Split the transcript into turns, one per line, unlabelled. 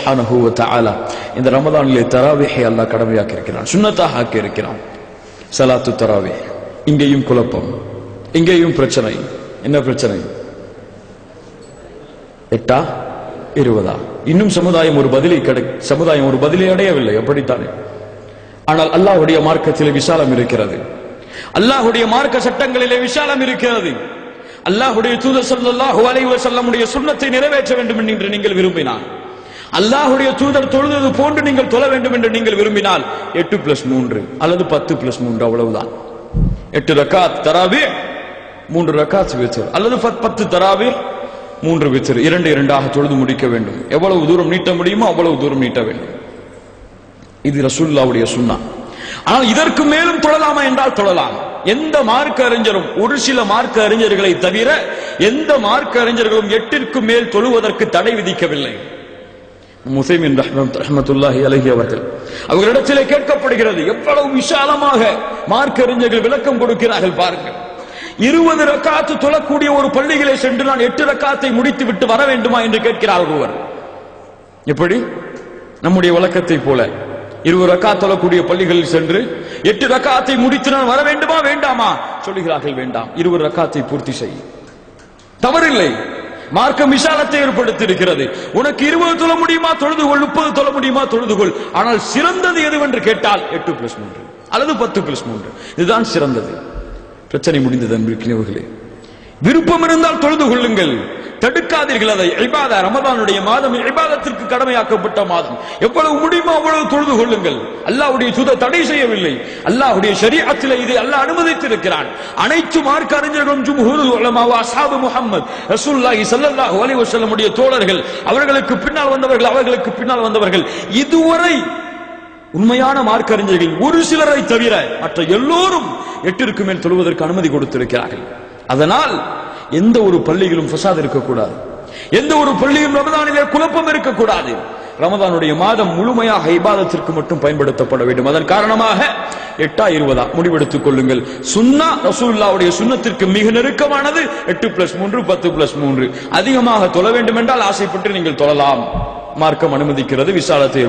சுப்ஹானஹு வ தஆலா இந்த ரமதானிலே தராவீஹை அல்லாஹ் கடமையாக்கி இருக்கிறான், சுன்னத்தாக ஆக்கி இருக்கிறான். ஸலாத்து தராவீஹ். இங்கேயும் குழப்பம், இங்கேயும் பிரச்சனை. என்ன பிரச்சனை? 8 20 இன்னும் சமுதாயம் ஒரு பதிலை அடையவில்லை. அப்படித்தானே? ஆனால் அல்லாஹ்வுடைய மார்க்கத்திலே விசாலம் இருக்கிறது, அல்லாஹ்வுடைய மார்க்க சட்டங்களிலே விசாலம் இருக்கிறது. அல்லாஹ்வுடைய தூதர் ஸல்லல்லாஹு அலைஹி வஸல்லமுடைய சுன்னத்தை நிறைவேற்ற வேண்டும் என்று நீங்கள் விரும்பினால், அல்லாஹ்வுடைய தூதர் தொழுதது போன்று நீங்கள் தொழ வேண்டும் என்று நீங்கள் விரும்பினால் 8+3 அல்லது 10+3 அவ்வளவுதான். 8 ரக்காத் தராவீஹ், 3 ரக்காத் வித்ர், அல்லது 10 தராவீஹ் 3 வித்ர், 2 தொழுது முடிக்க வேண்டும். எவ்வளவு தூரம் நீட்ட முடியுமோ அவ்வளவு தூரம் நீட்ட வேண்டும். இது ரசூலுல்லாஹ்வுடைய சுன்னா. ஆனால் இதற்கு மேலும் தொழலாமா என்றால் தொழலாம். எந்த மார்க்க அறிஞரும், ஒரு சில மார்க்க அறிஞர்களை தவிர எந்த மார்க்க அறிஞர்களும் 8ற்கு மேல் தொழுவதற்கு தடை விதிக்கவில்லை. முஸைமின் ரஹ்மத்துல்லாஹி அலைஹி அவர்களிடத்திலே கேட்கப்படுகிறது, எவ்வளவு விசாலமாக மார்க்க அறிஞர்கள் விளக்கம் கொடுக்கிறார்கள் பாருங்கள். 20 ரக்காத்து தொழக்கூடிய ஒரு பள்ளிகளை சென்று நான் 8 ரக்காத்தை முடித்து விட்டு வர வேண்டுமா என்று கேட்கிறார் ஒருவர். எப்படி? நம்முடைய வழக்கத்தை போல 20 ரக்காத் தொழக்கூடிய பள்ளிகளில் சென்று 8 ரக்காத்தை முடித்து நான் வர வேண்டுமா வேண்டாமா? சொல்லுகிறார்கள், வேண்டாம், 20 ரக்காத்தை பூர்த்தி செய். தவறில்லை, மார்க்கம் விசாலத்தை ஏற்படுத்தி இருக்கிறது. உனக்கு 20 தொழ முடியுமா தொழுதுகொள், 30 தொழ முடியுமா தொழுதுகொள். ஆனால் சிறந்தது எதுவென்று கேட்டால் 8+3 அல்லது 10+3, இதுதான் சிறந்தது. பிரச்சனை முடிந்தது அன்பிற்கினியவர்களே. விருப்பம் இருந்தால் தொழுது கொள்ளுங்கள், தடுக்காதீர்கள் அதை. இபாதா, ரமதானுடைய மாதம் இபாதத்திற்கு கடமையாக்கப்பட்ட மாதம். எவ்வளவு முடியுமோ அவ்வளவு தொழுது கொள்ளுங்கள். அல்லாஹ்வுடைய தூதர் தடை செய்யவில்லை, அல்லாஹ்வுடைய ஷரீஅத்திலே இதை அல்லாஹ் அனுமதித்திருக்கிறான். அனைத்து மார்க்க அறிஞர்களும் ஜும்ஹூருல் உலமா வ அஸ்ஹாபு முஹம்மத் ரசூலுல்லாஹி ஸல்லல்லாஹு அலைஹி வஸல்லமுடைய தோழர்கள், அவர்களுக்கு பின்னால் வந்தவர்கள் இதுவரை உண்மையான மார்க்க அறிஞர்கள் ஒரு சிலரை தவிர மற்ற எல்லோரும் 8ற்கு மேல் தொழுவதற்கு அனுமதி கொடுத்திருக்கிறார்கள். அதனால் எந்த ஒரு பள்ளியிலும் ஃபசாத் இருக்கக்கூடாது, எந்த ஒரு பள்ளியும் ரமதானிலே குழப்பம் இருக்கக்கூடாது. ரமதானுடைய மாதம் முழுமையாக இபாதத்திற்கு மட்டும் பயன்படுத்தப்பட வேண்டும். அதன் காரணமாக 8 20 முடிவெடுத்துக் கொள்ளுங்கள். சுன்னா ரசூலுல்லாஹ்வுடைய சுன்னத்திற்கு மிக நெருக்கமானது 8+3 10+3. அதிகமாக தொழ வேண்டும் என்றால் ஆசைப்பட்டு நீங்கள் தொழலாம், மார்க்கம் அனுமதிக்கிறது, விசாலத்தை